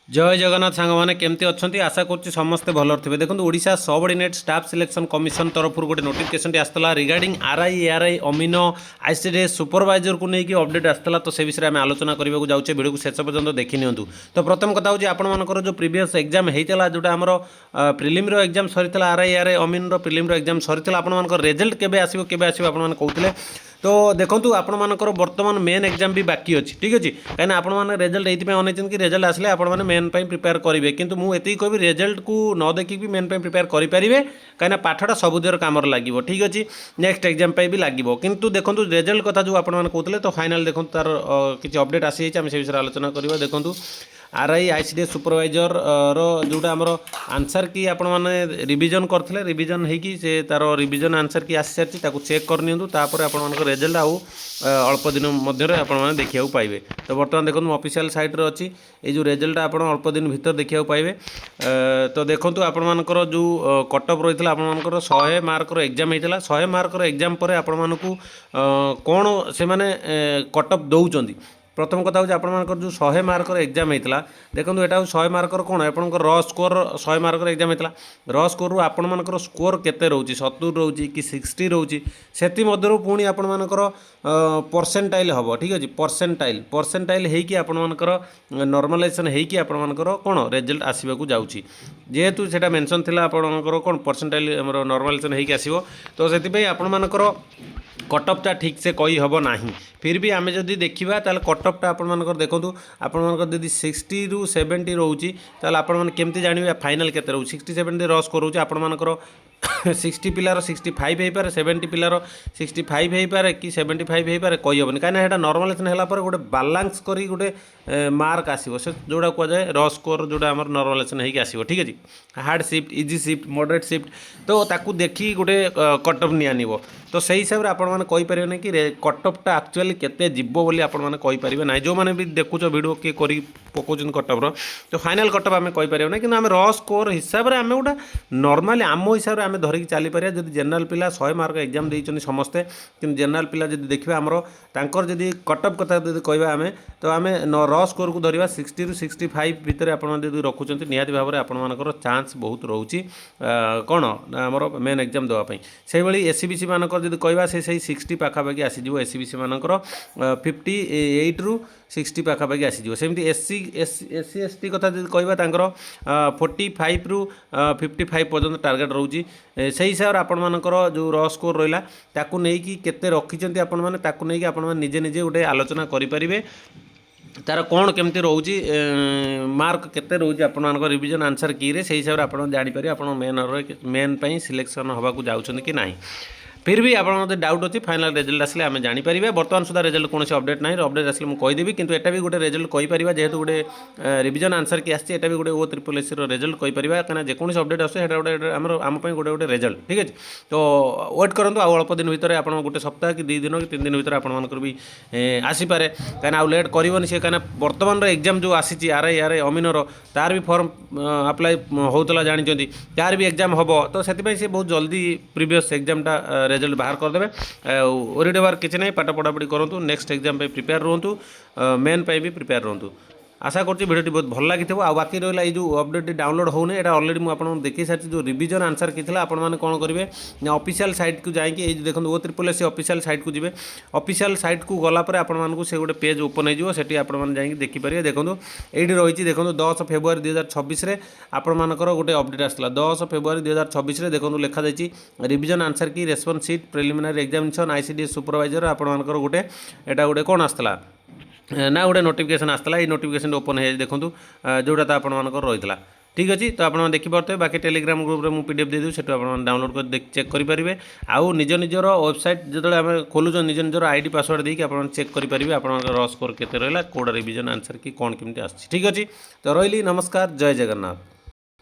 जय जगन्नाथ सांग मैंने केमती अच्छा आशा करुँच समस्ते भल थे। देखो Odisha subordinate staff selection commission तरफ गोटे नोटिफिकेशन आसला regarding RI amino ICDS supervisor को लेकिन अपडेट आसला। तो से विषय में आलोचना करने को जाऊे वीडियो को शेष पर्यंत देखी नियंतु। तो प्रथम कथा हूँ आपर जो प्रीवियस एग्जाम होता जोटा आमर प्रिलिम्र एग्जाम सरी आरआई अमीन प्रिलिम्र एग्जाम सरी आपर रिजल्ट केबे आसो कहते। तो देखो आपर बर्तमान मेन एग्जाम भी बाकी अच्छी ठीक अच्छे कहीं आपने रिजल्ट ये अन कि रिजल्ट आसले आपने मेन प्रिपेयर करेंगे किंतु मुझे कहि रिजल्ट को न देखिक भी मेन प्रिपेयर करेंगे कहीं पाठटा सबुदिर कम लगे ठीक अच्छे नेक्स्ट एग्जाम भी लगे किंतु देखो रिजल्ट कथा जो आपने कहते तो फाइनाल देखो तार किसी अपडेट आसी आम से विषय आलोचना करवा। देखो आरआई आईसीडीएस सुपरवाइजर जोटा आमर आंसर की आपण मैंने रिविजन करते रिविजन होगी से तार रिविजन आंसर की आसी सारी चेक कर नियंतु तापर आपण रिजल्ट आउ अल्प दिन मध्य आपने देखा पाइबे। तो बर्तमान देखो ऑफिशियल साइट रे अच्छी ये जो रिजल्ट आप अल्प दिन भीतर देखा पाइबे। तो देखो आपर जो कटअप रही है आपर 100 मार्कर एग्जाम होता 100 मार्कर एग्जाम पर आपण कौन से मैंने कटअप दौरान प्रथम कथा हूँ आपर जो 100 मार्कर एग्जाम होता देखो यहाँ 100 मार्कर कौन आप र स्कोर 100 मार्कर एग्जाम होता र स्कोर रू आपर स्कोर केते रोचे 70 रोचे कि 60 रोचे से पुणी आपर परसेंटाइल हम ठीक अच्छे परसेंटाइल होगी आपर नॉर्मलाइजेशन होगी आपर कौन रिजल्ट आसवाक जाऊँगी जेहेतु से मेंशन थी आपर कौन परसेंटाइल नॉर्मलाइजेशन होगी आसो। तो से आपर कटअपटा ठीक से कही हम ना फिर भी आम जदि देखा ताल कटअपटा आपर देखूँ आपर 60 रू 70 रोचे आपने केमती जानवे फाइनाल के 60 70 रस करोचे आपर 60 पिलार 65 हो पारे 70 पिलार 65 हो पारे कि 75 हो पारे कही हेनी कहीं नॉर्मलाइजेशन है गोटे बालांस कर गोटे मार्क आसो से जोड़ा कहुए र स्कोर जोटा आम नॉर्मलाइजेशन होगी आसो ठीक अच्छे hard shift easy shift moderate shift तो ताकू देखी गोटे कटअप नियानिब। तो सही हिसाब से आपण मैंने कि कटअपटा एक्चुअली केते जीवो बोली आपण मैंने कहीपर ना जो मैंने भी देखुच वीडियो किए कर पकाउन कटअपर तो फाइनाल कटअप आम कहीपर ना कि आम र स्कोर हिसाब से आम गोटा नॉर्मली आम हिसाब से आम धरिकी चली पारे। जब जनरल पिला 100 मार्क एग्जाम देते समस्ते कि जनरल पिला जब देखिए आमर तांकर जदि कटअप कथा जब कहवा आम तो आम र स्कोर को धरवा 60 रू 65 भितर आप रखुच्च निहाती भाव में आपर चान्स बहुत रोचे कौन आमर मेन एग्जाम देवाई से भाई एससीबीसी मानक जब कहवा से 60 पाखापाखि आसीज एससीबीसी मानकर 58 रू 60 पाखापाखि आसीज सेमती एससी एसटी कथा जब कहवा तांकर 45 रू 55 पर्यंत टार्गेट रोचे से हिसाब से आपण मानकर जो र स्कोर रहा ताकू नहीं केते रखिंट आपण मैंने ताकू नहीं आपण निजे निजे गोटे आलोचना करेंगे तार कौन केमती रोचे मार्क केते रोचे आपण रिविजन आंसर की रे से हिसाब से आप जापर आप मेन सिलेक्शन होगा जाऊँ कि ना। फिर भी आप डाउट अच्छी फाइनाल रिजल्ट आसले आम जापर बर्तमान सुधा रिजल्ट कौन अपडेट ना अपडेट आसले मुझे कहीदेवी किंतु एटा भी गोटे रिजल्ट कहीपर जेहेतु गोटे रिविजन आंसर की आसी भी गोटे O SSS रिजल्ट कहीपर कहीं जेकोसी अपडेट आसे गोटे आम गोटे गोटे रिजल्ट ठीक है। तो वेट करूँ आउ अल्प दिन भितर आप गोटे सप्ताह कि 2 दिन कि 3 दिन भितर आपर भी आसीपे कहीं आउ लेट करनी सी कहीं बर्तमान एग्जाम जो आसी आरआई अमीनर तार भी फॉर्म अप्लाई होता जानते तार भी एग्जाम हम तो से बहुत जल्दी प्रीवियस एग्जामटा रिजल्ट बाहर करदे ओरिडेबार किसी ना पाठ पढ़ापढ़ी करूँ नेक्स्ट एग्जाम प्रिपेयर रुहतु मेन भी प्रिपेयर रुहतु। आशा करती भिडियो बहुत भल लगी आ बाकी रहा ये जो अपडेट डाउनलोड होने यहाँ अलरेडी मुझे देखी सारी जो रिविजन आंसर की आपने कौन करेंगे ऑफिशियल साइट को जाकि देखो O SSS ऑफिशियल साइट को जी ऑफिशियल साइट को गलापर आपको से गोटे पेज ओपन होती आपड़ी देखिपारे। देखो ये रही देखो 10 फेब्रुआरी 2026 आपर गोटे अपडेट आसला 10 फेब्रुआरी 2026 देखो लिखा जाइए रिविजन आंसर की response sheet preliminary examination ICDS supervisor आपर गोटे यहाँ गोटे कौन आसला ना गोटे नोटिफिकेशन आसला ये नोटिफिकेशन ओपन है देखो जोटा तो आपर रही ठीक अच्छे। तो आप देखिपे बाकी टेलीग्राम ग्रुप में मुझे PDF देदेवी से डाउनलोड कर चेक करेंगे आउ निज निजर वेबसाइट जो आम खोलुन निज निजर आईडी पासवर्ड देकी आप चेक करेंगे आप र स्कोर केते रहा कौड़ा रिविजन आंसर की कौन केमती आस ठीक अच्छे। तो रही नमस्कार जय जगन्नाथ।